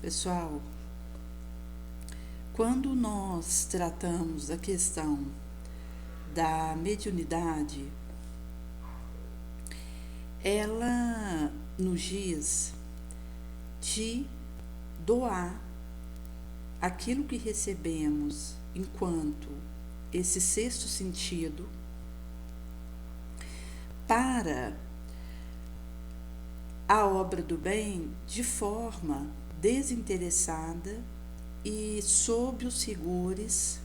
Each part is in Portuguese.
Pessoal, quando nós tratamos a questão da mediunidade, ela nos diz de doar aquilo que recebemos enquanto esse sexto sentido para a obra do bem de forma desinteressada e sob os rigores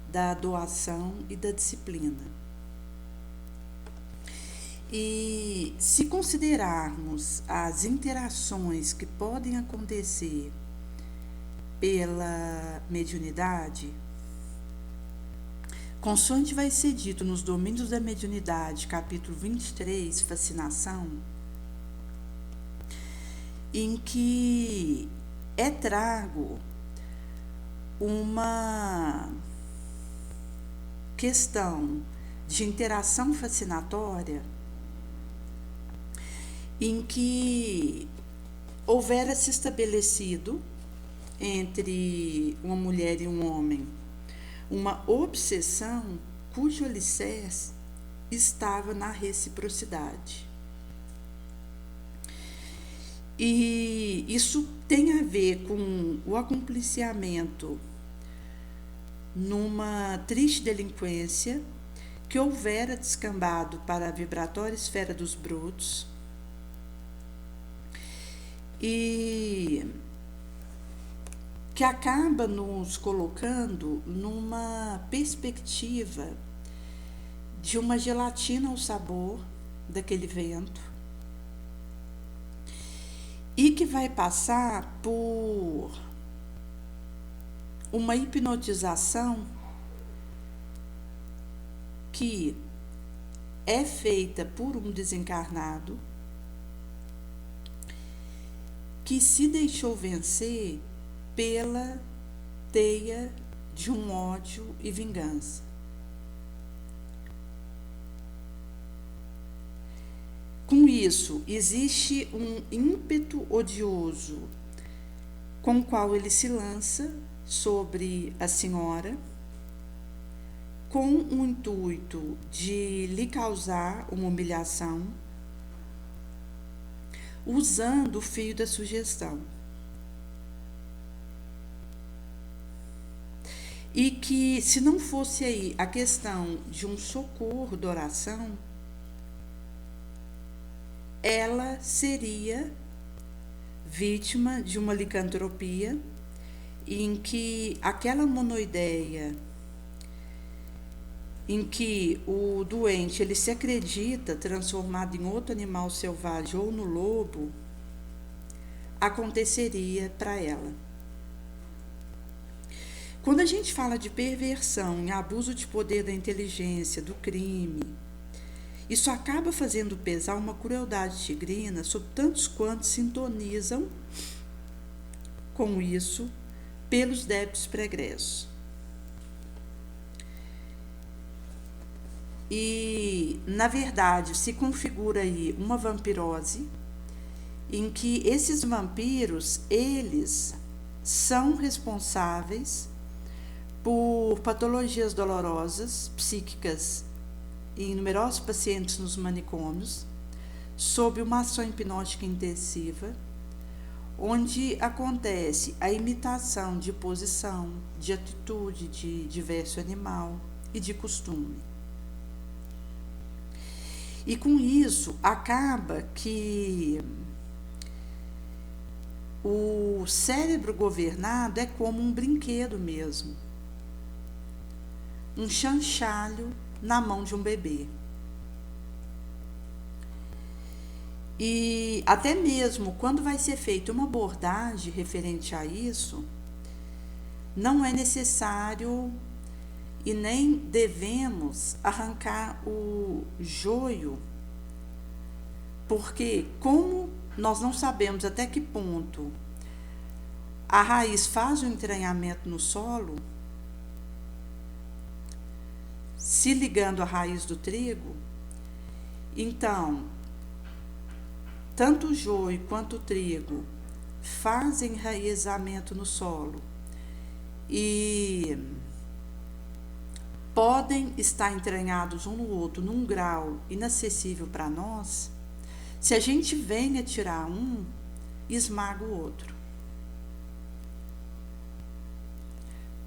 da doação e da disciplina. E se considerarmos as interações que podem acontecer pela mediunidade, consoante vai ser dito nos Domínios da Mediunidade, capítulo 23, Fascinação, em que é trago uma questão de interação fascinatória em que houvera se estabelecido entre uma mulher e um homem uma obsessão cujo alicerce estava na reciprocidade. E isso tem a ver com o acompliciamento numa triste delinquência que houvera descambado para a vibratória esfera dos brutos e que acaba nos colocando numa perspectiva de uma gelatina ao sabor daquele vento e que vai passar por uma hipnotização que é feita por um desencarnado que se deixou vencer pela teia de um ódio e vingança. Com isso, existe um ímpeto odioso com o qual ele se lança sobre a senhora, com o intuito de lhe causar uma humilhação, usando o fio da sugestão. E que, se não fosse aí a questão de um socorro da oração, ela seria vítima de uma licantropia em que aquela monoideia em que o doente ele se acredita transformado em outro animal selvagem ou no lobo, aconteceria para ela. Quando a gente fala de perversão e abuso de poder da inteligência, do crime, isso acaba fazendo pesar uma crueldade tigrina sobre tantos quantos sintonizam com isso pelos débitos pregressos. E, na verdade, se configura aí uma vampirose em que esses vampiros, eles são responsáveis por patologias dolorosas, psíquicas, em numerosos pacientes nos manicômios, sob uma ação hipnótica intensiva, onde acontece a imitação de posição, de atitude de diverso animal e de costume. E com isso, acaba que o cérebro governado é como um brinquedo mesmo, um chanchalho na mão de um bebê. E até mesmo quando vai ser feita uma abordagem referente a isso, não é necessário e nem devemos arrancar o joio, porque como nós não sabemos até que ponto a raiz faz o entranhamento no solo, se ligando à raiz do trigo, então, tanto o joio quanto o trigo fazem enraizamento no solo e podem estar entranhados um no outro num grau inacessível para nós, se a gente vem a tirar um, esmaga o outro.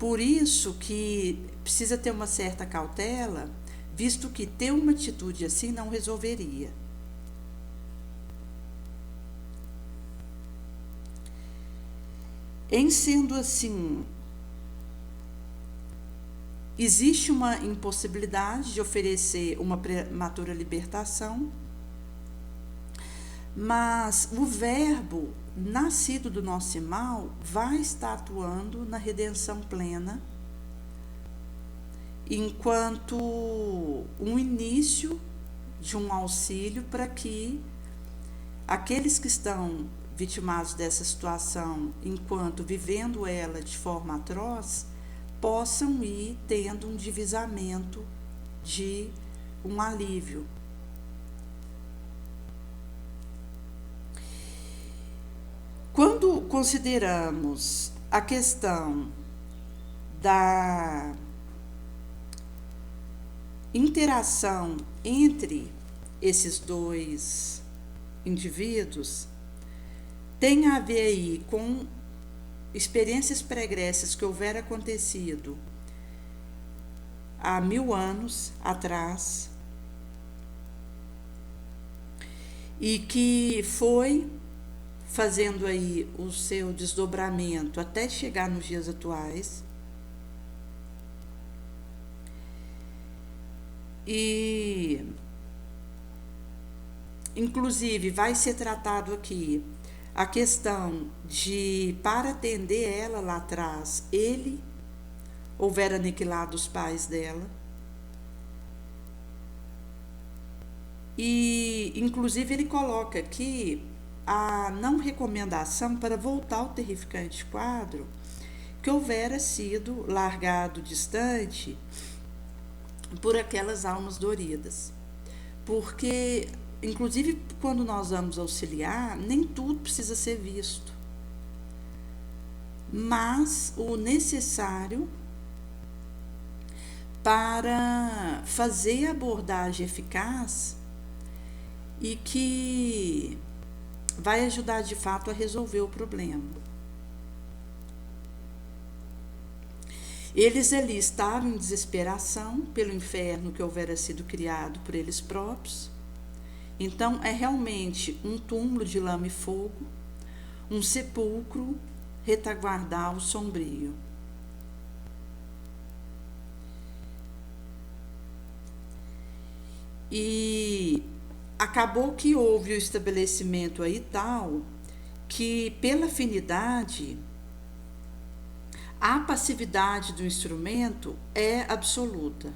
Por isso que precisa ter uma certa cautela, visto que ter uma atitude assim não resolveria. Em sendo assim, existe uma impossibilidade de oferecer uma prematura libertação, mas o verbo nascido do nosso mal vai estar atuando na redenção plena, enquanto um início de um auxílio para que aqueles que estão vitimados dessa situação, enquanto vivendo ela de forma atroz, possam ir tendo um divisamento de um alívio. Quando consideramos a questão da interação entre esses dois indivíduos, tem a ver aí com experiências pregressas que houveram acontecido há 1000 anos atrás e que foi fazendo aí o seu desdobramento até chegar nos dias atuais. E inclusive vai ser tratado aqui a questão de, para atender ela lá atrás, ele houver aniquilado os pais dela. E inclusive ele coloca aqui a não recomendação para voltar ao terrificante quadro que houvera sido largado distante por aquelas almas doridas. Porque, inclusive, quando nós vamos auxiliar, nem tudo precisa ser visto, mas o necessário para fazer a abordagem eficaz e que vai ajudar de fato a resolver o problema. Eles ali estavam em desesperação pelo inferno que houvera sido criado por eles próprios. Então é realmente um túmulo de lama e fogo, um sepulcro retaguardal sombrio. E acabou que houve o estabelecimento aí tal que, pela afinidade, a passividade do instrumento é absoluta.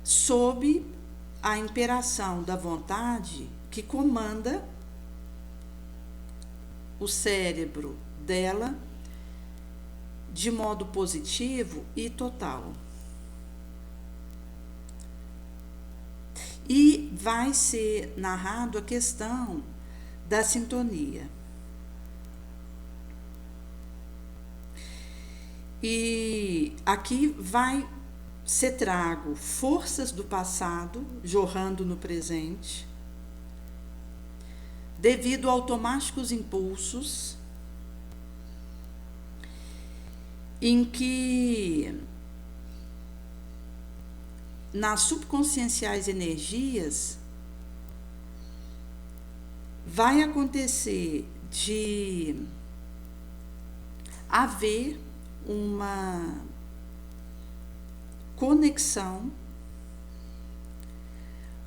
Sob a imperação da vontade que comanda o cérebro dela de modo positivo e total. E vai ser narrado a questão da sintonia. E aqui vai ser trago forças do passado jorrando no presente, devido a automáticos impulsos em que nas subconscienciais energias vai acontecer de haver uma conexão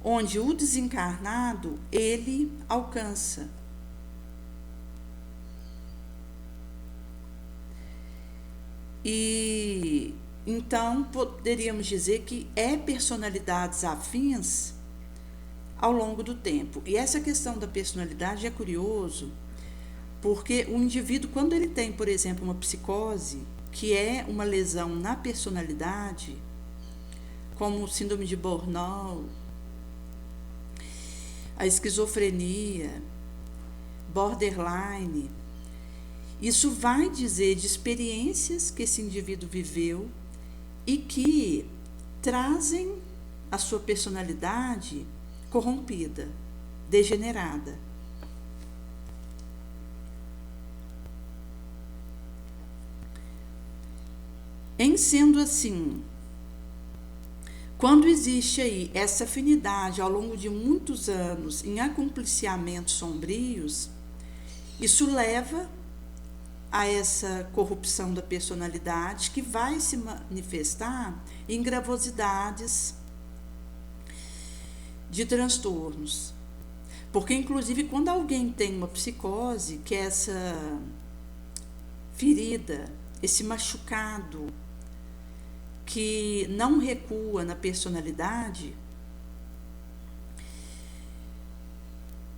onde o desencarnado ele alcança. E então poderíamos dizer que personalidades afins ao longo do tempo. E essa questão da personalidade é curioso, porque o indivíduo, quando ele tem, por exemplo, uma psicose, que é uma lesão na personalidade, como o síndrome de Burnout, a esquizofrenia, borderline. Isso vai dizer de experiências que esse indivíduo viveu e que trazem a sua personalidade corrompida, degenerada. Em sendo assim, quando existe aí essa afinidade ao longo de muitos anos em acompliciamentos sombrios, isso leva a essa corrupção da personalidade que vai se manifestar em gravosidades de transtornos. Porque, inclusive, quando alguém tem uma psicose, que é essa ferida, esse machucado, que não recua na personalidade,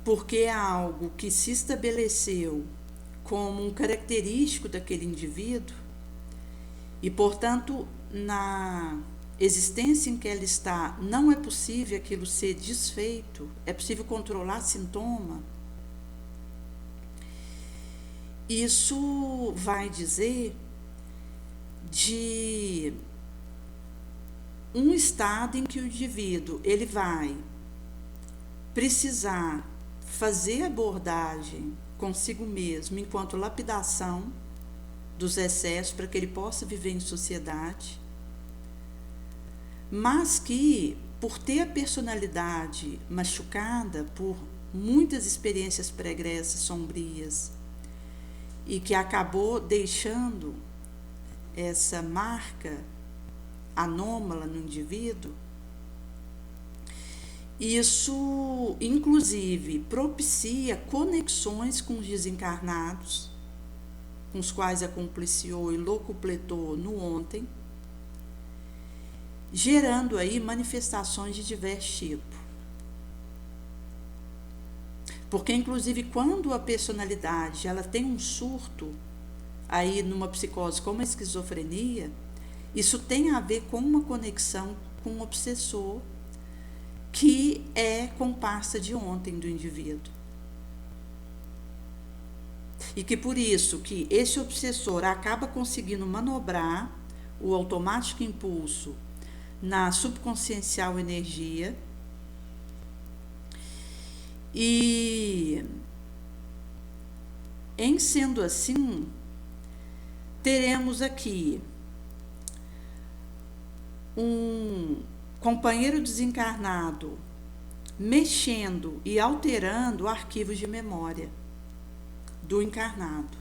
porque é algo que se estabeleceu como um característico daquele indivíduo e, portanto, na existência em que ela está, não é possível aquilo ser desfeito, é possível controlar sintoma. Isso vai dizer de um estado em que o indivíduo ele vai precisar fazer abordagem consigo mesmo enquanto lapidação dos excessos para que ele possa viver em sociedade, mas que, por ter a personalidade machucada por muitas experiências pregressas sombrias e que acabou deixando essa marca anômala no indivíduo, isso inclusive propicia conexões com os desencarnados, com os quais acompliciou e locupletou no ontem, gerando aí manifestações de diversos tipos. Porque, inclusive, quando a personalidade ela tem um surto aí numa psicose como a esquizofrenia, isso tem a ver com uma conexão com um obsessor que é comparsa de ontem do indivíduo. E que por isso que esse obsessor acaba conseguindo manobrar o automático impulso na subconsciencial energia e, em sendo assim, teremos aqui um companheiro desencarnado mexendo e alterando arquivos de memória do encarnado.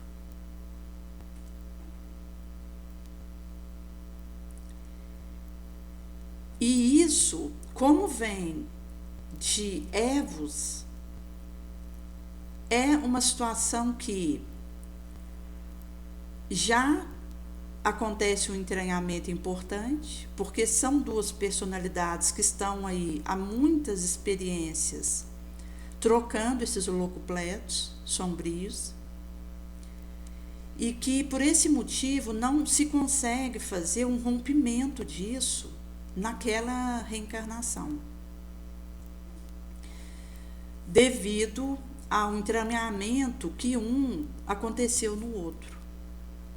E isso, como vem de Evos, é uma situação que já acontece um entranhamento importante, porque são duas personalidades que estão aí há muitas experiências trocando esses holocupletos sombrios, e que por esse motivo não se consegue fazer um rompimento disso naquela reencarnação, devido ao entranhamento que um aconteceu no outro.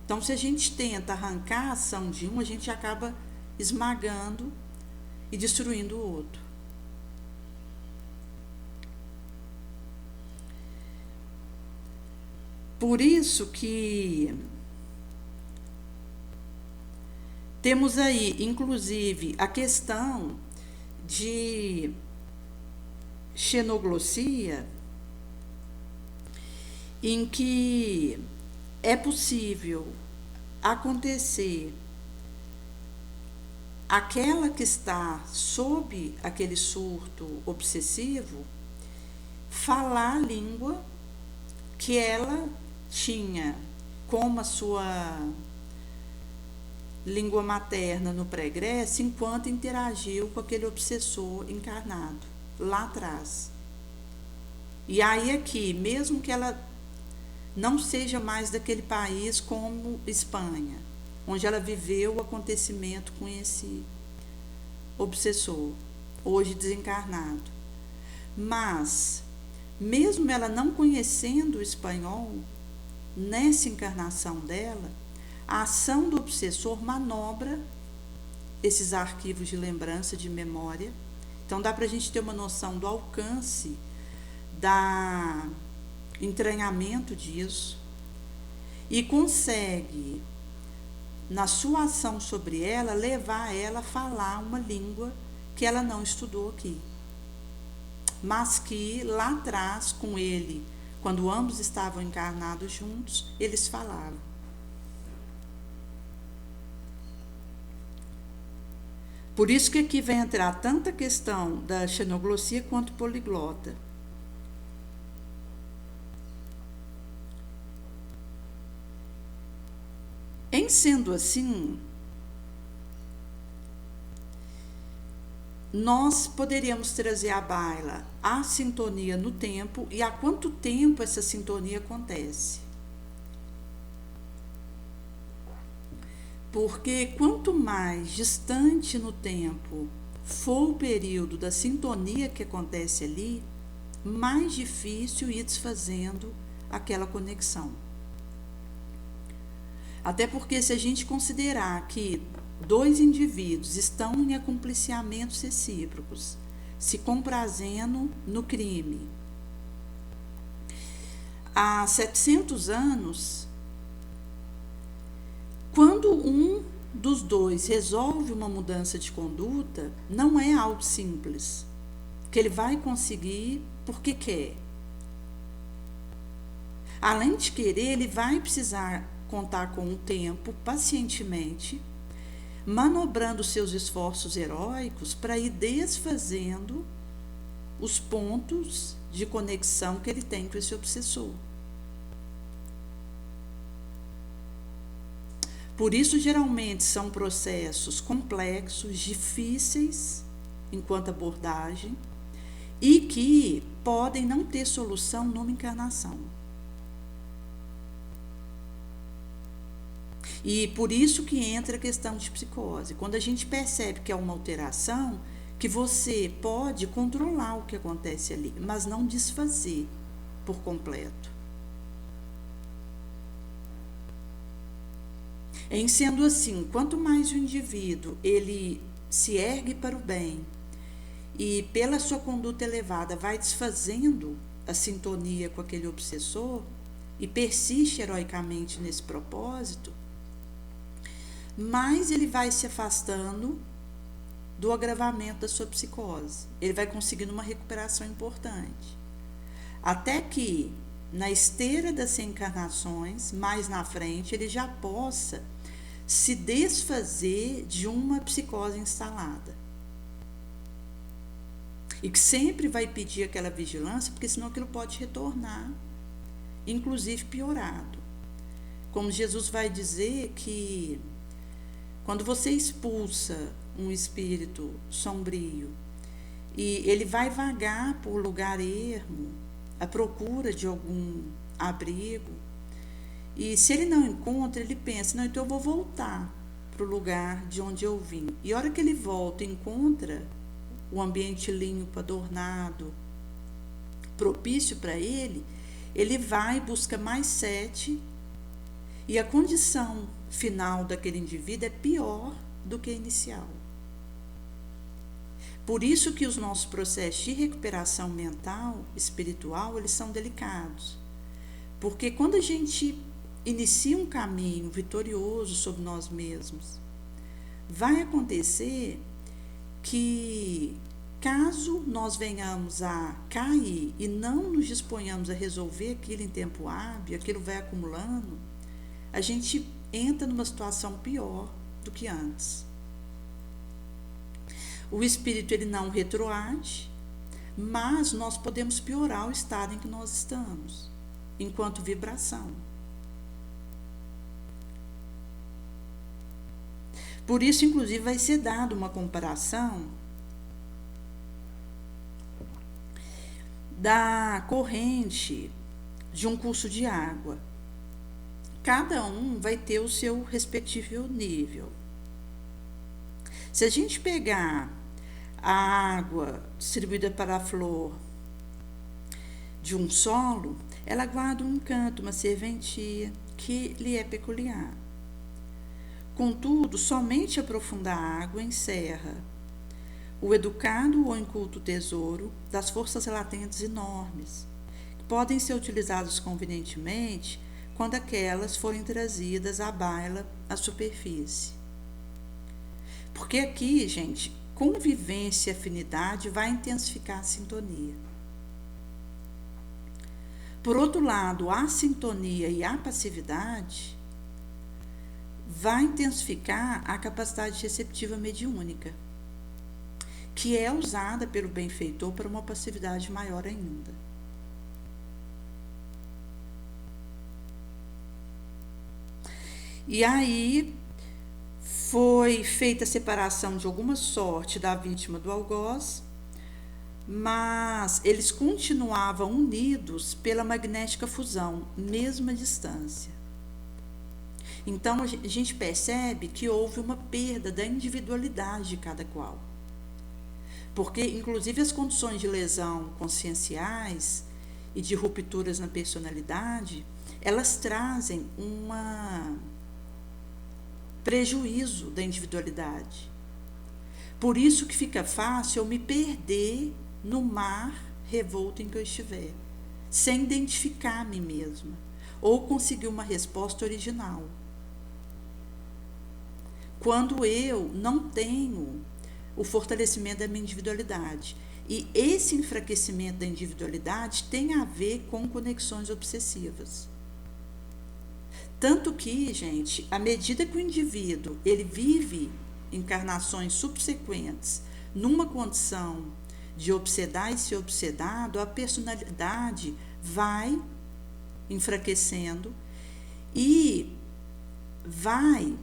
Então, se a gente tenta arrancar a ação de um, a gente acaba esmagando e destruindo o outro. Por isso que temos aí, inclusive, a questão de xenoglossia, em que é possível acontecer aquela que está sob aquele surto obsessivo falar a língua que ela tinha como a sua língua materna no pregresso, enquanto interagiu com aquele obsessor encarnado lá atrás. E aí aqui, mesmo que ela não seja mais daquele país como Espanha, onde ela viveu o acontecimento com esse obsessor, hoje desencarnado, Mas, mesmo ela não conhecendo o espanhol, nessa encarnação dela, a ação do obsessor manobra esses arquivos de lembrança, de memória. Então dá para a gente ter uma noção do alcance, da entranhamento disso, e consegue, na sua ação sobre ela, levar ela a falar uma língua que ela não estudou aqui, mas que lá atrás, com ele, quando ambos estavam encarnados juntos, eles falavam. Por isso que aqui vai entrar tanto a questão da xenoglossia quanto poliglota. Em sendo assim, nós poderíamos trazer à baila a sintonia no tempo e há quanto tempo essa sintonia acontece. Porque quanto mais distante no tempo for o período da sintonia que acontece ali, mais difícil ir desfazendo aquela conexão. Até porque se a gente considerar que dois indivíduos estão em acompliciamentos recíprocos, se comprazendo no crime, há 700 anos, quando um dos dois resolve uma mudança de conduta, não é algo simples, que ele vai conseguir porque quer. Além de querer, ele vai precisar contar com o tempo, pacientemente, manobrando seus esforços heróicos para ir desfazendo os pontos de conexão que ele tem com esse obsessor. Por isso, geralmente, são processos complexos, difíceis enquanto abordagem, e que podem não ter solução numa encarnação. E por isso que entra a questão de psicose. Quando a gente percebe que é uma alteração, que você pode controlar o que acontece ali, mas não desfazer por completo. Em sendo assim, quanto mais o indivíduo ele se ergue para o bem e pela sua conduta elevada vai desfazendo a sintonia com aquele obsessor e persiste heroicamente nesse propósito, mais ele vai se afastando do agravamento da sua psicose. Ele vai conseguindo uma recuperação importante. Até que, na esteira das reencarnações, mais na frente, ele já possa se desfazer de uma psicose instalada. E que sempre vai pedir aquela vigilância, porque senão aquilo pode retornar, inclusive piorado. Como Jesus vai dizer que quando você expulsa um espírito sombrio e ele vai vagar por lugar ermo, à procura de algum abrigo, e se ele não encontra, ele pensa, não, então eu vou voltar para o lugar de onde eu vim. E a hora que ele volta e encontra o ambiente limpo, adornado, propício para ele, ele vai e busca mais 7, e a condição final daquele indivíduo é pior do que a inicial. Por isso que os nossos processos de recuperação mental, espiritual, eles são delicados. Porque quando a gente inicia um caminho vitorioso sobre nós mesmos, vai acontecer que, caso nós venhamos a cair e não nos disponhamos a resolver aquilo em tempo hábil, aquilo vai acumulando, a gente entra numa situação pior do que antes. O espírito ele não retroage, mas nós podemos piorar o estado em que nós estamos, enquanto vibração. Por isso, inclusive, vai ser dada uma comparação da corrente de um curso de água. Cada um vai ter o seu respectivo nível. Se a gente pegar a água distribuída para a flor de um solo, ela guarda um encanto, uma serventia que lhe é peculiar. Contudo, somente aprofundar a água encerra o educado ou inculto tesouro das forças latentes enormes, que podem ser utilizadas convenientemente quando aquelas forem trazidas à baila à superfície. Porque aqui, gente, convivência e afinidade vai intensificar a sintonia. Por outro lado, a sintonia e a passividade vai intensificar a capacidade receptiva mediúnica, que é usada pelo benfeitor para uma passividade maior ainda. E aí foi feita a separação de alguma sorte da vítima do algoz, mas eles continuavam unidos pela magnética fusão, mesmo à distância. Então a gente percebe que houve uma perda da individualidade de cada qual. Porque, inclusive, as condições de lesão conscienciais e de rupturas na personalidade, elas trazem um prejuízo da individualidade. Por isso que fica fácil eu me perder no mar revolto em que eu estiver, sem identificar a mim mesma, ou conseguir uma resposta original. Quando eu não tenho o fortalecimento da minha individualidade. E esse enfraquecimento da individualidade tem a ver com conexões obsessivas. Tanto que, gente, à medida que o indivíduo ele vive encarnações subsequentes numa condição de obsedar e ser obsedado, a personalidade vai enfraquecendo e vai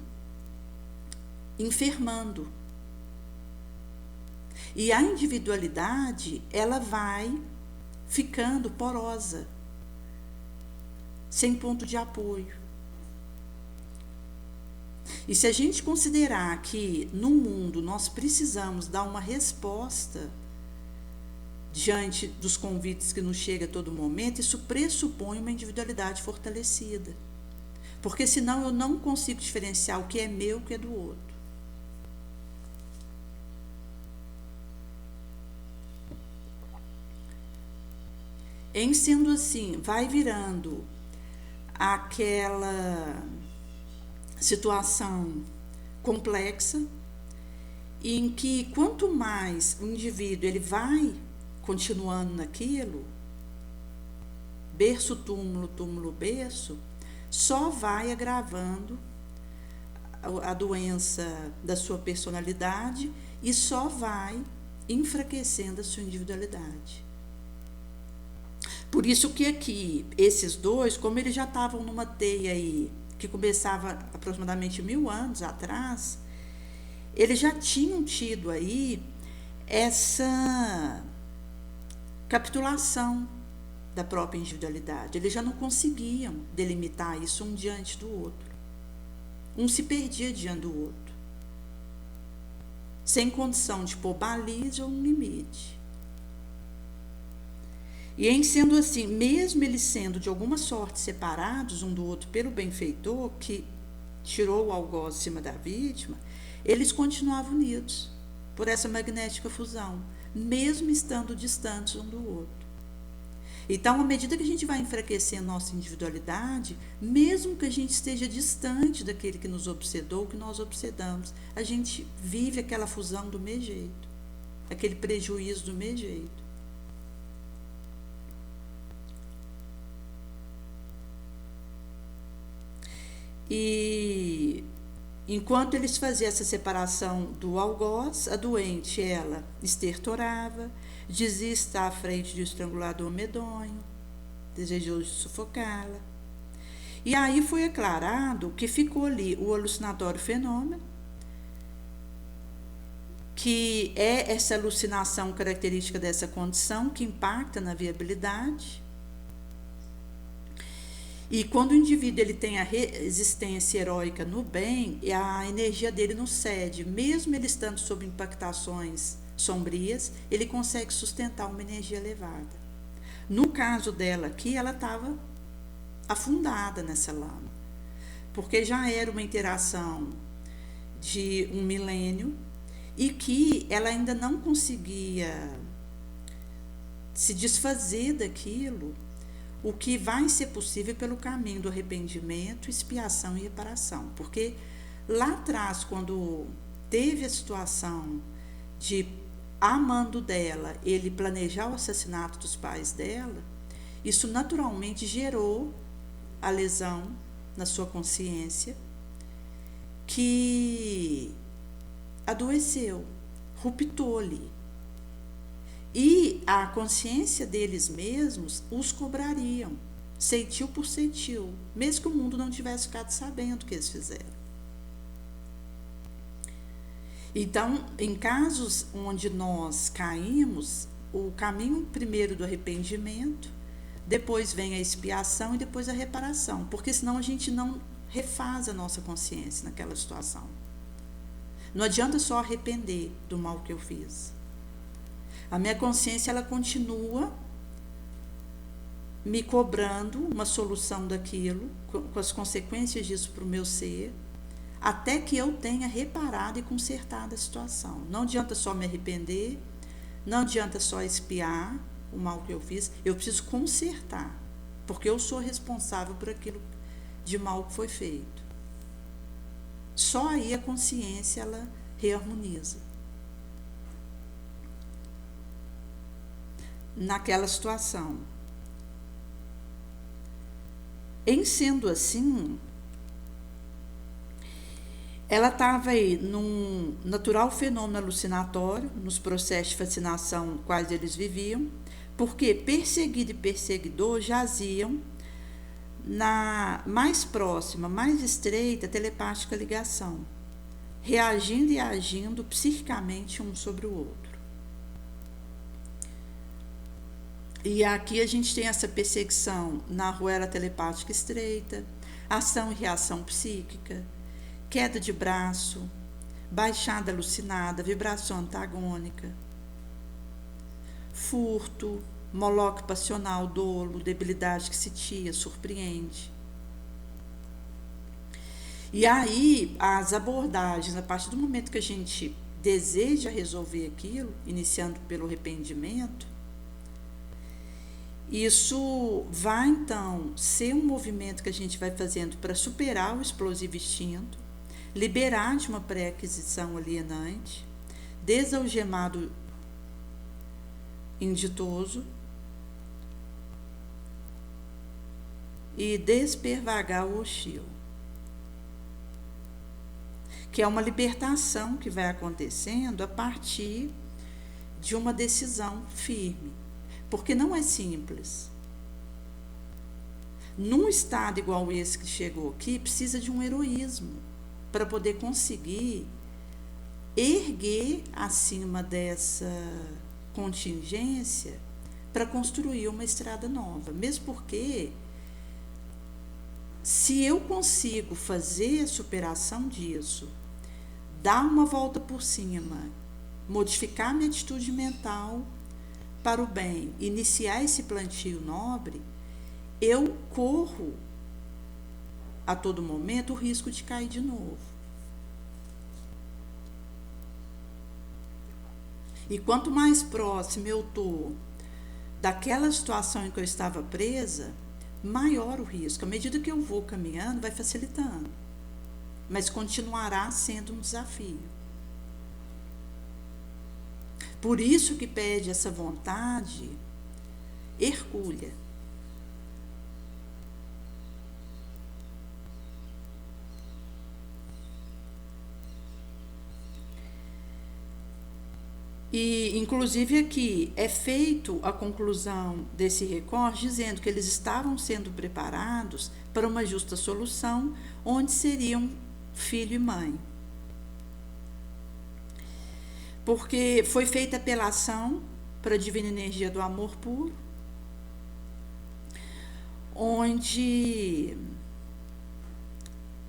enfermando. E a individualidade, ela vai ficando porosa, sem ponto de apoio. E se a gente considerar que no mundo nós precisamos dar uma resposta diante dos convites que nos chegam a todo momento, isso pressupõe uma individualidade fortalecida. Porque senão eu não consigo diferenciar o que é meu e o que é do outro. Em sendo assim, vai virando aquela situação complexa em que quanto mais o indivíduo ele vai continuando naquilo, berço, túmulo, túmulo, berço, só vai agravando a doença da sua personalidade e só vai enfraquecendo a sua individualidade. Por isso que aqui, esses dois, como eles já estavam numa teia aí, que começava aproximadamente 1000 anos atrás, eles já tinham tido aí essa capitulação da própria individualidade. Eles já não conseguiam delimitar isso um diante do outro. Um se perdia diante do outro, sem condição de pôr baliza ou um limite. E em sendo assim, mesmo eles sendo de alguma sorte separados um do outro pelo benfeitor, que tirou o algoz de cima da vítima, eles continuavam unidos por essa magnética fusão, mesmo estando distantes um do outro. Então, à medida que a gente vai enfraquecendo nossa individualidade, mesmo que a gente esteja distante daquele que nos obsedou, que nós obsedamos, a gente vive aquela fusão do mesmo jeito, aquele prejuízo do mesmo jeito. E enquanto eles faziam essa separação do algoz, a doente, ela estertorava, dizia estar à frente de um estrangulador medonho, desejoso de sufocá-la. E aí foi aclarado que ficou ali o alucinatório fenômeno, que é essa alucinação característica dessa condição, que impacta na viabilidade. E quando o indivíduo ele tem a resistência heróica no bem, a energia dele não cede, mesmo ele estando sob impactações sombrias, ele consegue sustentar uma energia elevada. No caso dela aqui, ela estava afundada nessa lama, porque já era uma interação de um milênio e que ela ainda não conseguia se desfazer daquilo, o que vai ser possível pelo caminho do arrependimento, expiação e reparação. Porque lá atrás, quando teve a situação de, a mando dela, ele planejar o assassinato dos pais dela, isso naturalmente gerou a lesão na sua consciência, que adoeceu, ruptou-lhe. E a consciência deles mesmos os cobrariam, ceitil por ceitil, mesmo que o mundo não tivesse ficado sabendo o que eles fizeram. Então, em casos onde nós caímos, o caminho primeiro do arrependimento, depois vem a expiação e depois a reparação, porque senão a gente não refaz a nossa consciência naquela situação. Não adianta só arrepender do mal que eu fiz. A minha consciência, ela continua me cobrando uma solução daquilo, com as consequências disso para o meu ser, até que eu tenha reparado e consertado a situação. Não adianta só me arrepender, não adianta só expiar o mal que eu fiz, eu preciso consertar, porque eu sou responsável por aquilo de mal que foi feito. Só aí a consciência, ela reharmoniza. Naquela situação. Em sendo assim, ela estava aí num natural fenômeno alucinatório, nos processos de fascinação quais eles viviam, porque perseguido e perseguidor jaziam na mais próxima, mais estreita telepática ligação, reagindo e agindo psiquicamente um sobre o outro. E aqui a gente tem essa perseguição na arruela telepática estreita, ação e reação psíquica, queda de braço, baixada alucinada, vibração antagônica, furto, moloque passional, dolo, debilidade que sitia, surpreende. E aí, as abordagens, a partir do momento que a gente deseja resolver aquilo, iniciando pelo arrependimento, isso vai, então, ser um movimento que a gente vai fazendo para superar o explosivo instinto, liberar de uma pré-aquisição alienante, desalgemar do inditoso e despervagar o hostil, que é uma libertação que vai acontecendo a partir de uma decisão firme. Porque não é simples. Num estado igual esse que chegou aqui, precisa de um heroísmo para poder conseguir erguer acima dessa contingência para construir uma estrada nova. Mesmo porque, se eu consigo fazer a superação disso, dar uma volta por cima, modificar minha atitude mental para o bem, iniciar esse plantio nobre, eu corro a todo momento o risco de cair de novo. E quanto mais próximo eu estou daquela situação em que eu estava presa, maior o risco. À medida que eu vou caminhando, vai facilitando, mas continuará sendo um desafio. Por isso que pede essa vontade hercúlea. E, inclusive, aqui é feito a conclusão desse recorte dizendo que eles estavam sendo preparados para uma justa solução, onde seriam filho e mãe. Porque foi feita apelação para a divina energia do amor puro, onde,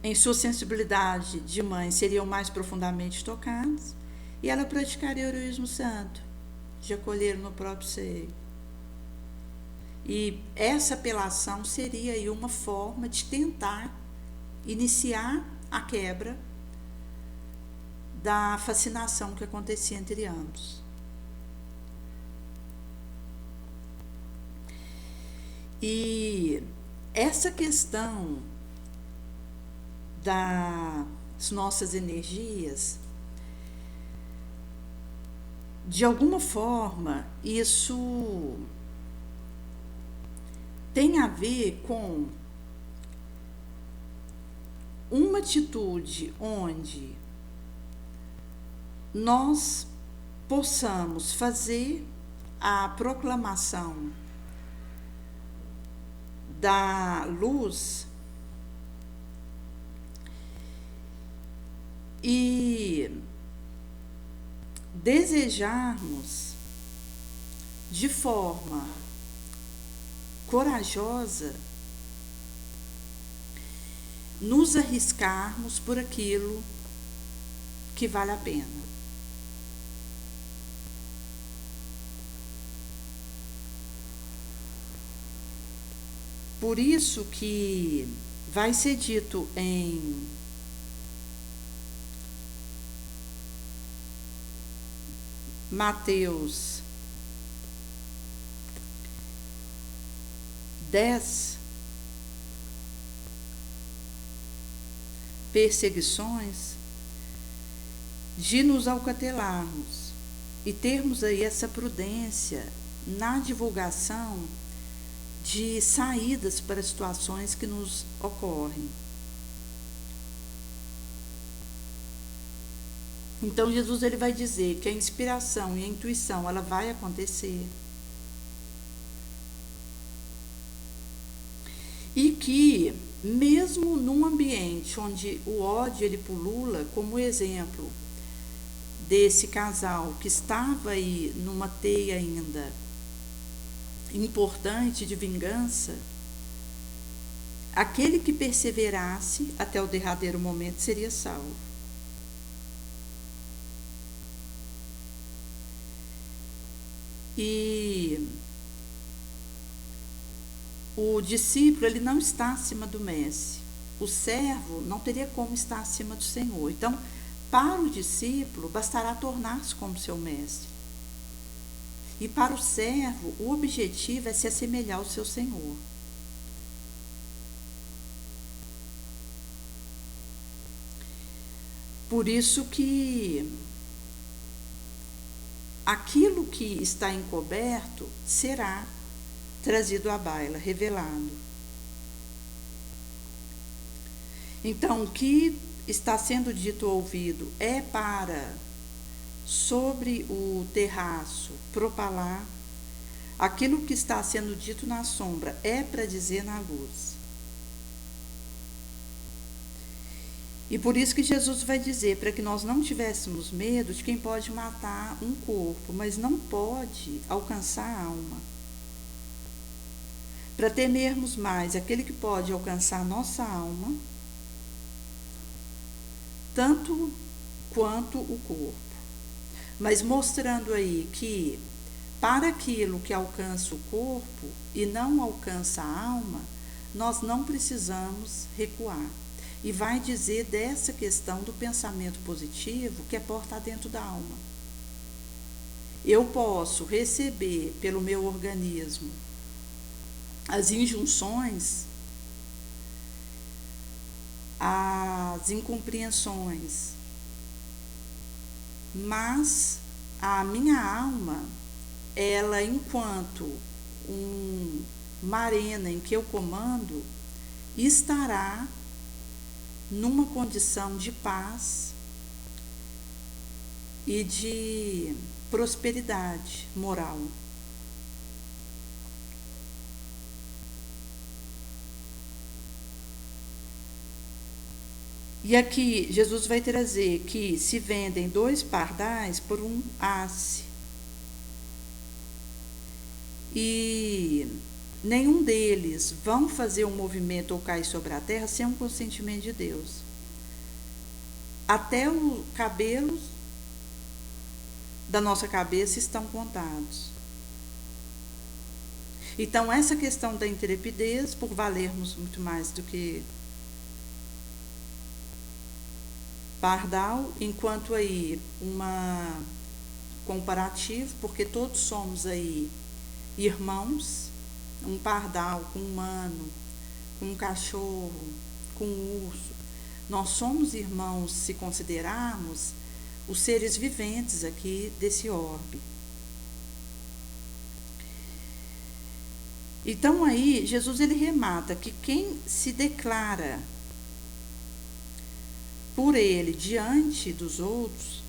em sua sensibilidade de mãe, seriam mais profundamente tocados, e ela praticaria o heroísmo santo, de acolher no próprio seio. E essa apelação seria aí uma forma de tentar iniciar a quebra da fascinação que acontecia entre ambos. E essa questão das nossas energias, de alguma forma, isso tem a ver com uma atitude onde nós possamos fazer a proclamação da luz e desejarmos de forma corajosa nos arriscarmos por aquilo que vale a pena. Por isso que vai ser dito em Mateus 10, perseguições, de nos acautelarmos e termos aí essa prudência na divulgação de saídas para situações que nos ocorrem. Então Jesus ele vai dizer que a inspiração e a intuição ela vai acontecer e que mesmo num ambiente onde o ódio ele pulula, como exemplo desse casal que estava aí numa teia ainda importante de vingança, aquele que perseverasse até o derradeiro momento seria salvo. E o discípulo ele não está acima do mestre. O servo não teria como estar acima do Senhor. Então, para o discípulo, bastará tornar-se como seu mestre. E para o servo, o objetivo é se assemelhar ao seu Senhor. Por isso que aquilo que está encoberto será trazido à baila, revelado. Então, o que está sendo dito ou ouvido é para, sobre o terraço, propalar. Aquilo que está sendo dito na sombra é para dizer na luz. E por isso que Jesus vai dizer, para que nós não tivéssemos medo de quem pode matar um corpo, mas não pode alcançar a alma. Para temermos mais aquele que pode alcançar a nossa alma, tanto quanto o corpo. Mas mostrando aí que para aquilo que alcança o corpo e não alcança a alma, nós não precisamos recuar. E vai dizer dessa questão do pensamento positivo que é portar dentro da alma. Eu posso receber pelo meu organismo as injunções, as incompreensões, mas a minha alma, ela enquanto uma arena em que eu comando, estará numa condição de paz e de prosperidade moral. E aqui Jesus vai trazer que se vendem 2 pardais por um asse. E nenhum deles vão fazer um movimento ou cair sobre a terra sem um consentimento de Deus. Até os cabelos da nossa cabeça estão contados. Então, essa questão da intrepidez, por valermos muito mais do que pardal, enquanto aí uma comparativo, porque todos somos aí irmãos, um pardal com um humano, com um cachorro, com um urso, nós somos irmãos se considerarmos os seres viventes aqui desse orbe. Então aí Jesus ele remata que quem se declara por ele diante dos outros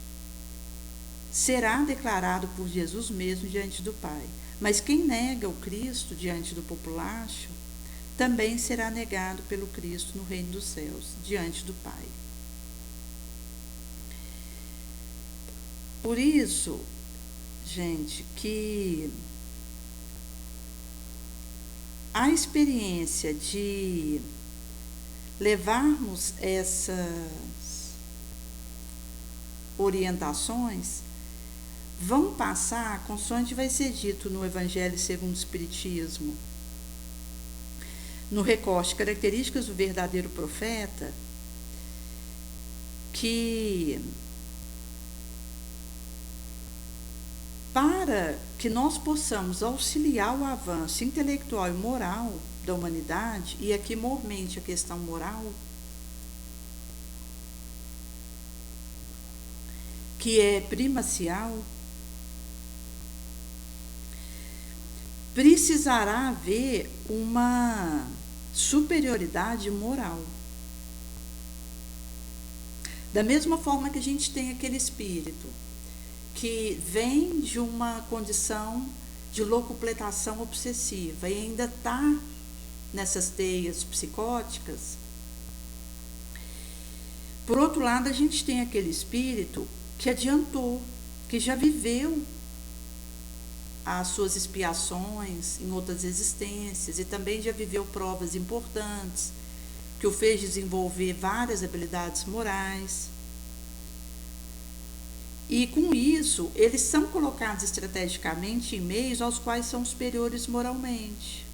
será declarado por Jesus mesmo diante do Pai. Mas quem nega o Cristo diante do populacho também será negado pelo Cristo no reino dos céus diante do Pai. Por isso, gente, que a experiência de levarmos essas orientações vão passar, consoante vai ser dito no Evangelho segundo o Espiritismo, no recorte Características do Verdadeiro Profeta, que para que nós possamos auxiliar o avanço intelectual e moral da humanidade, e aqui mormente a questão moral, que é primacial, precisará haver uma superioridade moral. Da mesma forma que a gente tem aquele espírito que vem de uma condição de locupletação obsessiva e ainda está nessas teias psicóticas. Por outro lado, a gente tem aquele espírito que adiantou, que já viveu as suas expiações em outras existências e também já viveu provas importantes, que o fez desenvolver várias habilidades morais. E com isso, eles são colocados estrategicamente em meios aos quais são superiores moralmente.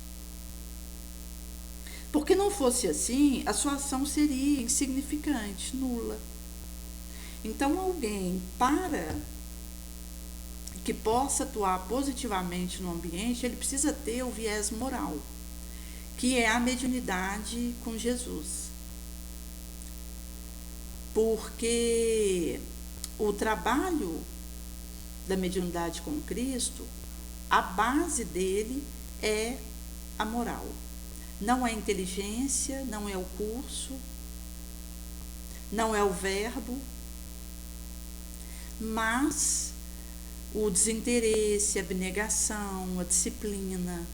Porque não fosse assim, a sua ação seria insignificante, nula. Então, alguém para que possa atuar positivamente no ambiente, ele precisa ter o viés moral, que é a mediunidade com Jesus. Porque o trabalho da mediunidade com Cristo, a base dele é a moral. Não é a inteligência, não é o curso, não é o verbo, mas o desinteresse, a abnegação, a disciplina,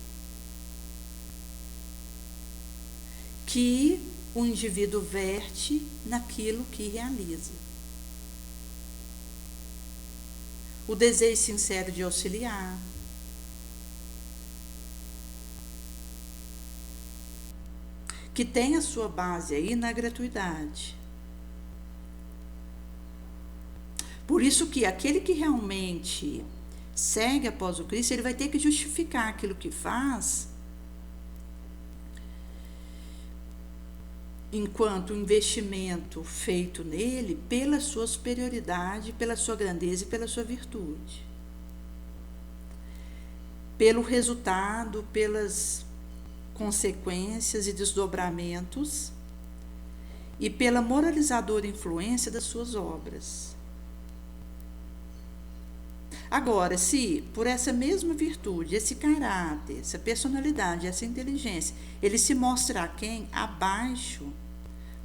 que o indivíduo verte naquilo que realiza. O desejo sincero de auxiliar, que tem a sua base aí na gratuidade. Por isso que aquele que realmente segue após o Cristo, ele vai ter que justificar aquilo que faz, enquanto investimento feito nele pela sua superioridade, pela sua grandeza e pela sua virtude. Pelo resultado, pelas consequências e desdobramentos e pela moralizadora influência das suas obras. Agora, se por essa mesma virtude, esse caráter, essa personalidade, essa inteligência, ele se mostra quem abaixo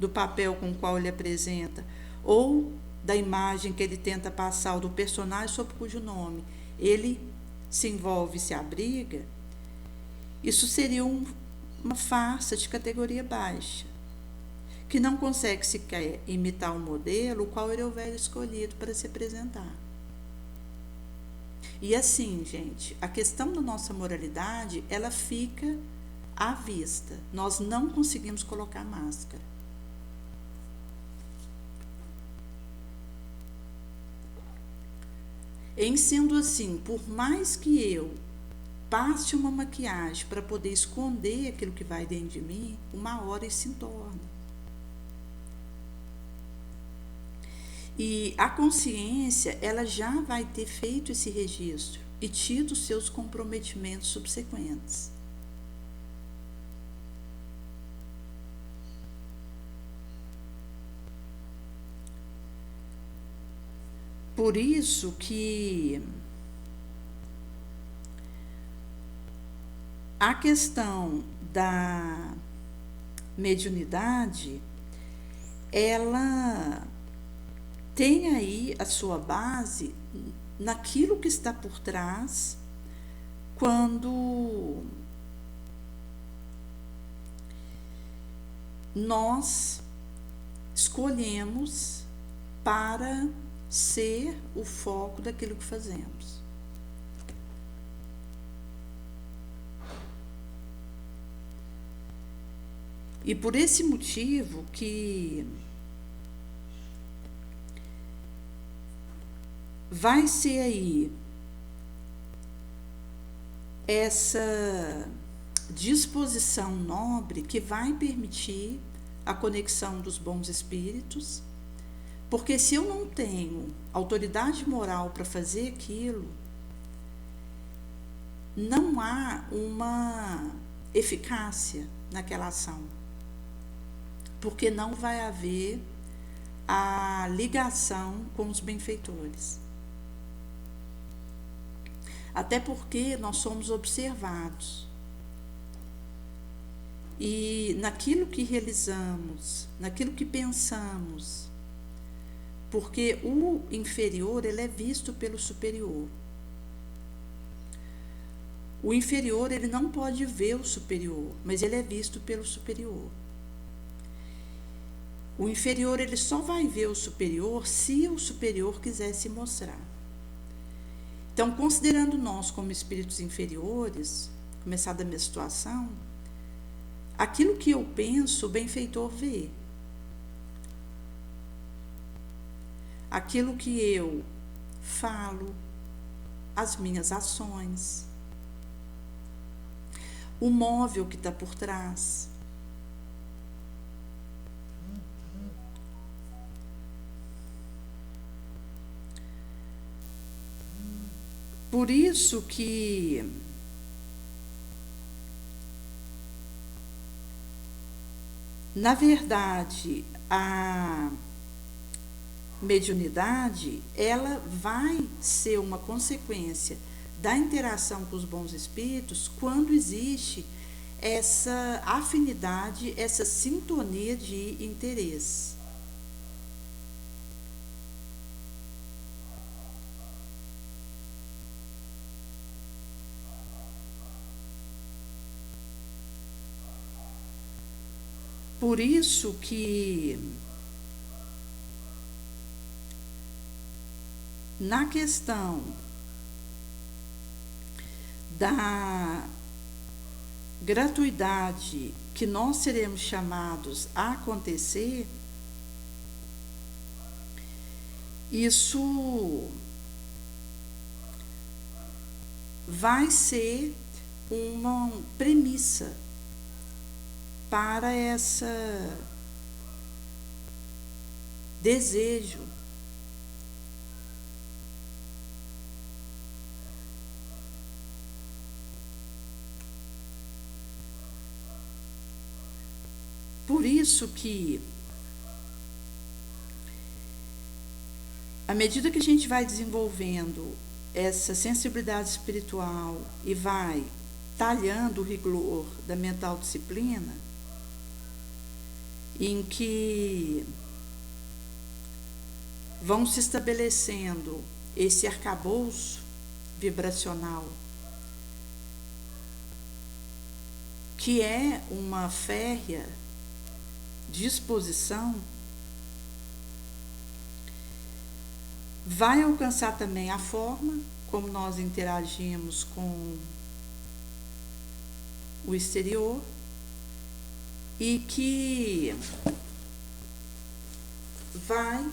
do papel com o qual ele apresenta, ou da imagem que ele tenta passar, ou do personagem sob cujo nome ele se envolve e se abriga, isso seria uma farsa de categoria baixa, que não consegue sequer imitar o modelo o qual ele houver escolhido para se apresentar. E assim, gente, a questão da nossa moralidade, ela fica à vista. Nós não conseguimos colocar máscara. Em sendo assim, por mais que eu passe uma maquiagem para poder esconder aquilo que vai dentro de mim, uma hora isso se entorna. E a consciência, ela já vai ter feito esse registro e tido seus comprometimentos subsequentes. Por isso que a questão da mediunidade, ela tem aí a sua base naquilo que está por trás quando nós escolhemos para ser o foco daquilo que fazemos. E por esse motivo que vai ser aí essa disposição nobre que vai permitir a conexão dos bons espíritos, porque se eu não tenho autoridade moral para fazer aquilo, não há uma eficácia naquela ação, porque não vai haver a ligação com os benfeitores. Até porque nós somos observados. E naquilo que realizamos, naquilo que pensamos, porque o inferior, ele é visto pelo superior. O inferior, ele não pode ver o superior, mas ele é visto pelo superior. O inferior, ele só vai ver o superior se o superior quiser se mostrar. Então, considerando nós como espíritos inferiores, começar da minha situação, aquilo que eu penso, o benfeitor vê. Aquilo que eu falo, as minhas ações, o móvel que está por trás. Por isso que na verdade a mediunidade, ela vai ser uma consequência da interação com os bons espíritos quando existe essa afinidade, essa sintonia de interesse. Por isso que na questão da gratuidade que nós seremos chamados a acontecer, isso vai ser uma premissa para essa desejo por isso que à medida que a gente vai desenvolvendo essa sensibilidade espiritual e vai talhando o rigor da mental disciplina, em que vão se estabelecendo esse arcabouço vibracional, que é uma férrea disposição, vai alcançar também a forma como nós interagimos com o exterior e que vai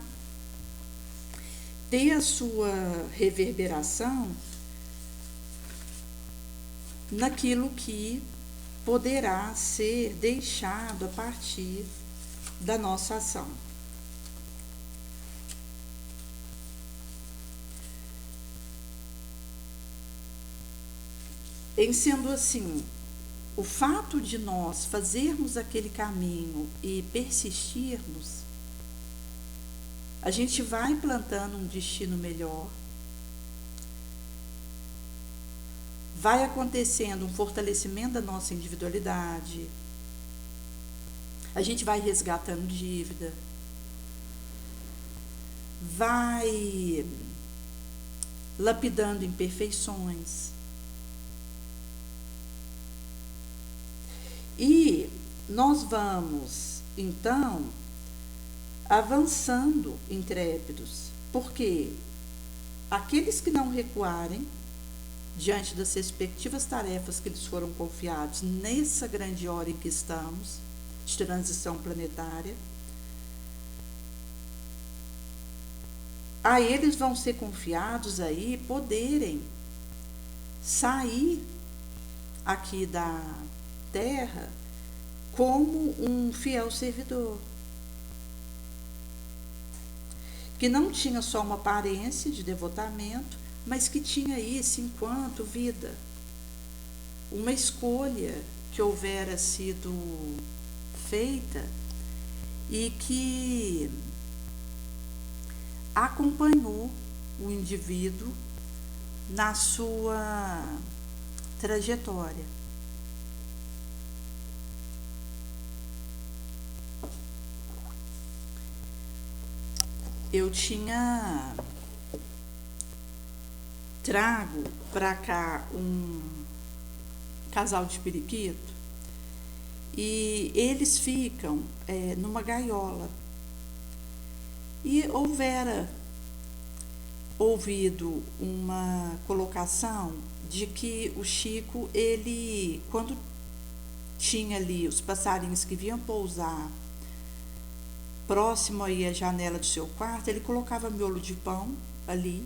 ter a sua reverberação naquilo que poderá ser deixado a partir da nossa ação. Em sendo assim, o fato de nós fazermos aquele caminho e persistirmos, a gente vai plantando um destino melhor, vai acontecendo um fortalecimento da nossa individualidade, a gente vai resgatando dívida, vai lapidando imperfeições. E nós vamos, então, avançando intrépidos, porque aqueles que não recuarem diante das respectivas tarefas que lhes foram confiados nessa grande hora em que estamos, de transição planetária, a eles vão ser confiados aí poderem sair aqui da Terra como um fiel servidor, que não tinha só uma aparência de devotamento, mas que tinha isso enquanto vida, uma escolha que houvera sido feita e que acompanhou o indivíduo na sua trajetória. Eu trago para cá um casal de periquito e eles ficam numa gaiola. E houvera ouvido uma colocação de que o Chico, ele, quando tinha ali os passarinhos que vinham pousar próximo aí à janela do seu quarto, ele colocava miolo de pão ali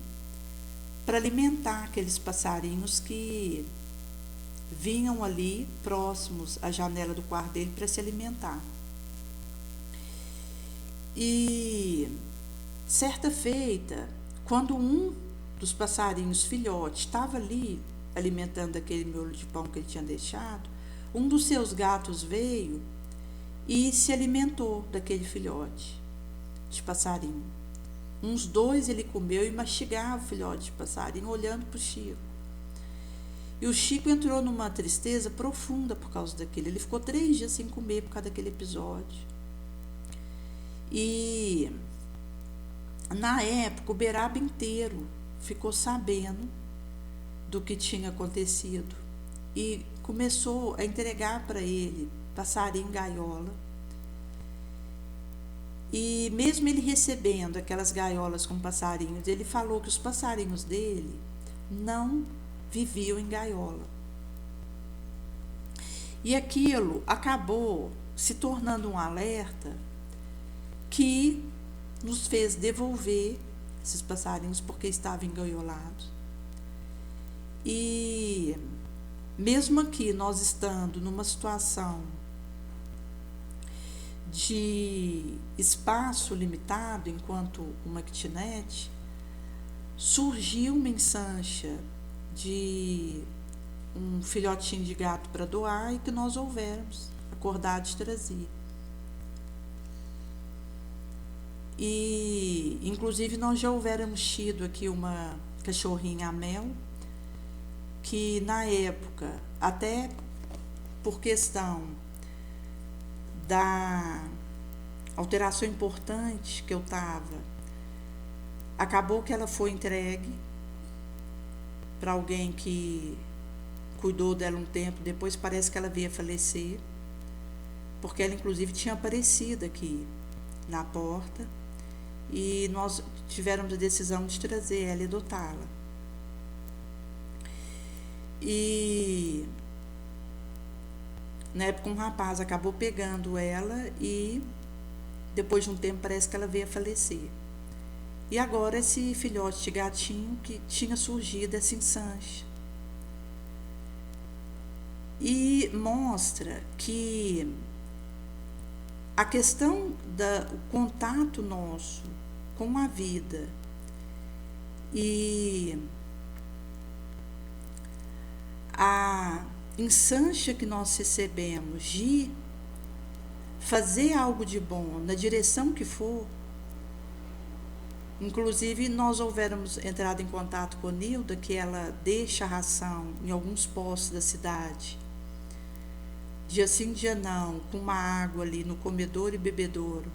para alimentar aqueles passarinhos que vinham ali próximos à janela do quarto dele para se alimentar. E certa feita, quando um dos passarinhos filhotes estava ali alimentando aquele miolo de pão que ele tinha deixado, um dos seus gatos veio e se alimentou daquele filhote de passarinho. Uns 2 ele comeu e mastigava o filhote de passarinho, olhando para o Chico. E o Chico entrou numa tristeza profunda por causa daquilo. Ele ficou 3 dias sem comer por causa daquele episódio. E na época o Uberaba inteiro ficou sabendo do que tinha acontecido e começou a entregar para ele passarinho gaiola. E mesmo ele recebendo aquelas gaiolas com passarinhos, ele falou que os passarinhos dele não viviam em gaiola. E aquilo acabou se tornando um alerta que nos fez devolver esses passarinhos porque estavam engaiolados. E mesmo aqui nós estando numa situação de espaço limitado enquanto uma kitnet, surgiu uma ensancha de um filhotinho de gato para doar e que nós houvéramos acordado de trazer. E inclusive nós já houvéramos tido aqui uma cachorrinha a mel, que na época, até por questão da alteração importante que eu estava, acabou que ela foi entregue para alguém que cuidou dela um tempo, depois parece que ela veio a falecer, porque ela inclusive tinha aparecido aqui na porta, e nós tivemos a decisão de trazer ela e adotá-la. E na época um rapaz acabou pegando ela e depois de um tempo parece que ela veio a falecer. E agora esse filhote de gatinho que tinha surgido, essa ensanche. e mostra que a questão do contato nosso com a vida e a instância que nós recebemos de fazer algo de bom na direção que for. Inclusive, nós houvéramos entrado em contato com a Nilda, que ela deixa a ração em alguns postos da cidade, dia sim, dia não, com uma água ali no comedouro e bebedouro,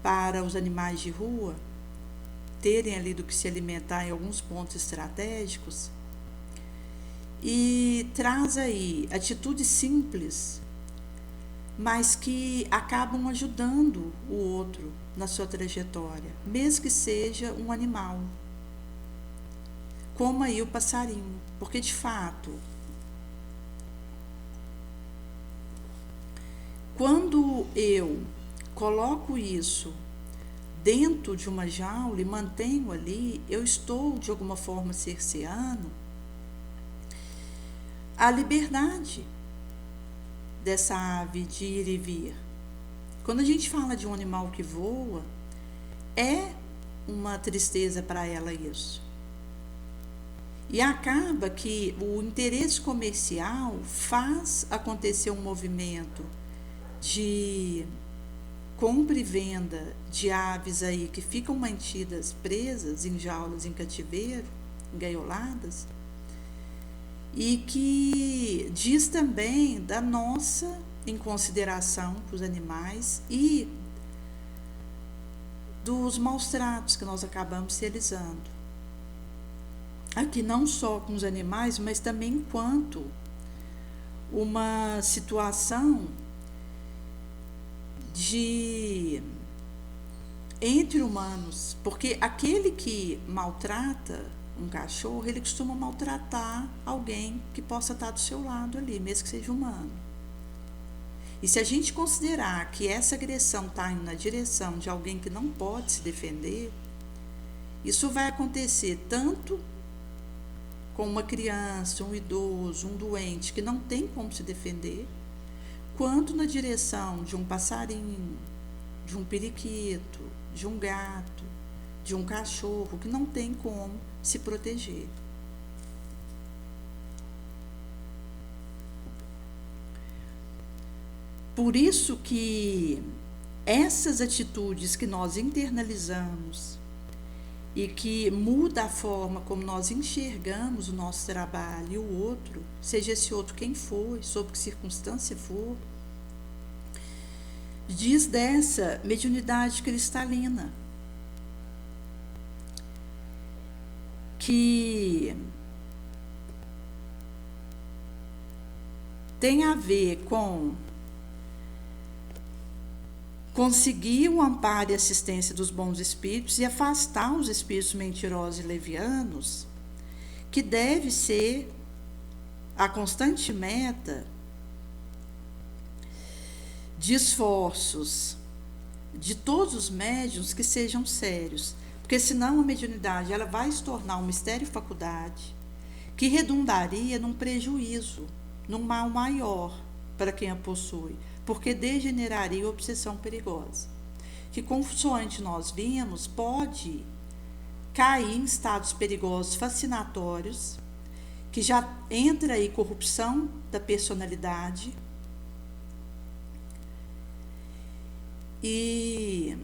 para os animais de rua terem ali do que se alimentar em alguns pontos estratégicos, e traz aí atitudes simples, mas que acabam ajudando o outro na sua trajetória, mesmo que seja um animal, como aí o passarinho, porque de fato, quando eu coloco isso dentro de uma jaula e mantenho ali, eu estou de alguma forma cerceando a liberdade dessa ave de ir e vir. Quando a gente fala de um animal que voa, é uma tristeza para ela isso. E acaba que o interesse comercial faz acontecer um movimento de compra e venda de aves aí que ficam mantidas presas em jaulas, em cativeiro, engaioladas, e que diz também da nossa inconsideração com os animais e dos maus tratos que nós acabamos realizando. Aqui não só com os animais, mas também enquanto uma situação de entre humanos, porque aquele que maltrata um cachorro, ele costuma maltratar alguém que possa estar do seu lado ali, mesmo que seja humano. E se a gente considerar que essa agressão está indo na direção de alguém que não pode se defender, isso vai acontecer tanto com uma criança, um idoso, um doente que não tem como se defender, quanto na direção de um passarinho, de um periquito, de um gato, de um cachorro que não tem como se proteger. Por isso que essas atitudes que nós internalizamos e que muda a forma como nós enxergamos o nosso trabalho e o outro, seja esse outro quem for, sob que circunstância for, diz dessa mediunidade cristalina, que tem a ver com conseguir o amparo e assistência dos bons espíritos e afastar os espíritos mentirosos e levianos, que deve ser a constante meta de esforços de todos os médiuns que sejam sérios, porque senão a mediunidade ela vai se tornar um mistério faculdade que redundaria num prejuízo, num mal maior para quem a possui, porque degeneraria obsessão perigosa, que consoante nós vimos, pode cair em estados perigosos fascinatórios, que já entra aí corrupção da personalidade e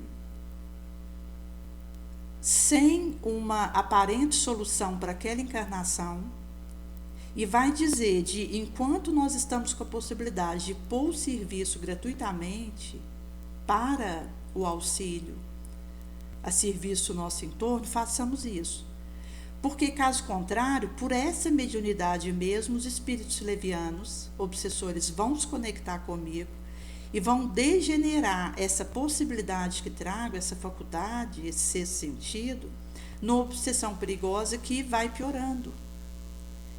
sem uma aparente solução para aquela encarnação, e vai dizer de enquanto nós estamos com a possibilidade de pôr o serviço gratuitamente para o auxílio a serviço do nosso entorno, façamos isso. Porque, caso contrário, por essa mediunidade mesmo, os espíritos levianos, obsessores, vão se conectar comigo e vão degenerar essa possibilidade que trago, essa faculdade, esse sexto sentido, numa obsessão perigosa que vai piorando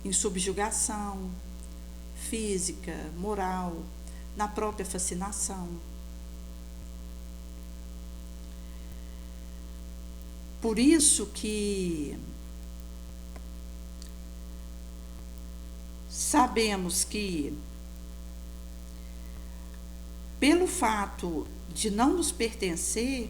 em subjugação física, moral, na própria fascinação. Por isso que sabemos que, pelo fato de não nos pertencer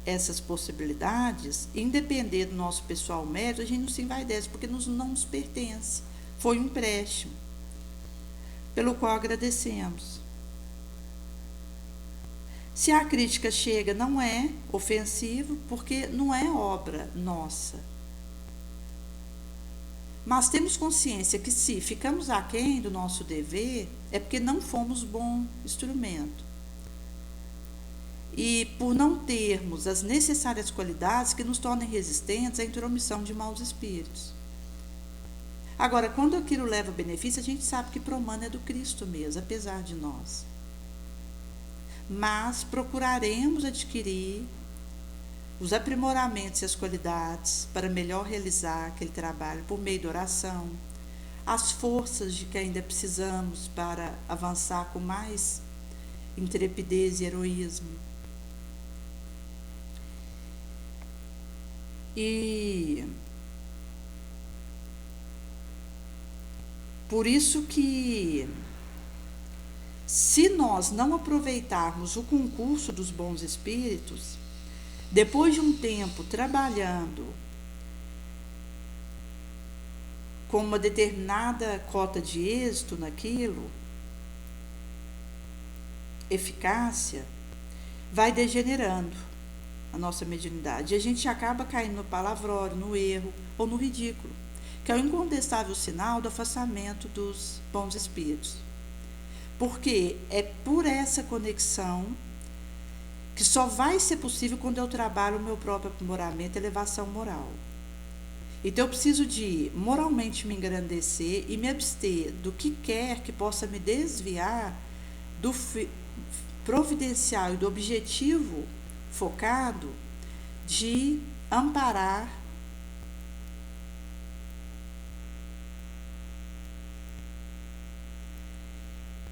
essas possibilidades, independente do nosso pessoal médio, a gente não se envaidece, porque não nos pertence. Foi um empréstimo, pelo qual agradecemos. Se a crítica chega, não é ofensivo, porque não é obra nossa. Mas temos consciência que, se ficamos aquém do nosso dever, é porque não fomos bom instrumento. E por não termos as necessárias qualidades que nos tornem resistentes à intromissão de maus espíritos. Agora, quando aquilo leva benefício, a gente sabe que promana é do Cristo mesmo, apesar de nós. Mas procuraremos adquirir os aprimoramentos e as qualidades para melhor realizar aquele trabalho por meio da oração, as forças de que ainda precisamos para avançar com mais intrepidez e heroísmo. E por isso que, se nós não aproveitarmos o concurso dos bons espíritos, depois de um tempo trabalhando com uma determinada cota de êxito naquilo, eficácia, vai degenerando a nossa mediunidade. E a gente acaba caindo no palavrório, no erro ou no ridículo, que é o incontestável sinal do afastamento dos bons espíritos. Porque é por essa conexão que só vai ser possível quando eu trabalho o meu próprio aprimoramento e elevação moral. Então eu preciso de moralmente me engrandecer e me abster do que quer que possa me desviar do providencial e do objetivo focado de amparar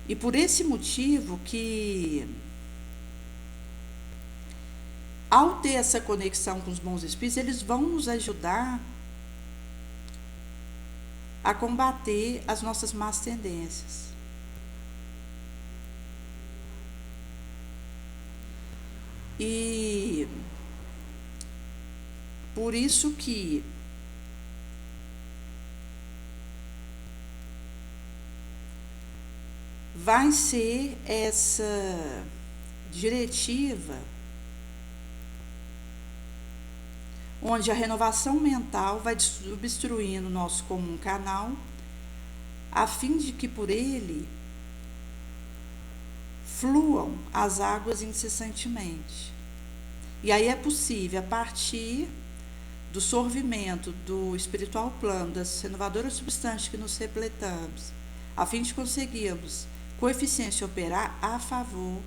e por esse motivo que, ao ter essa conexão com os bons espíritos, eles vão nos ajudar a combater as nossas más tendências. E por isso que vai ser essa diretiva onde a renovação mental vai obstruindo o nosso comum canal, a fim de que por ele fluam as águas incessantemente. E aí é possível, a partir do sorvimento do espiritual plano, das renovadoras substâncias que nos repletamos, a fim de conseguirmos com eficiência operar a favor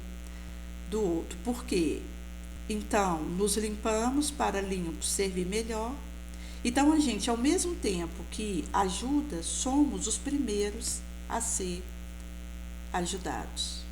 do outro. Por quê? Então, nos limpamos para limpo servir melhor. Então, a gente, ao mesmo tempo que ajuda, somos os primeiros a ser ajudados.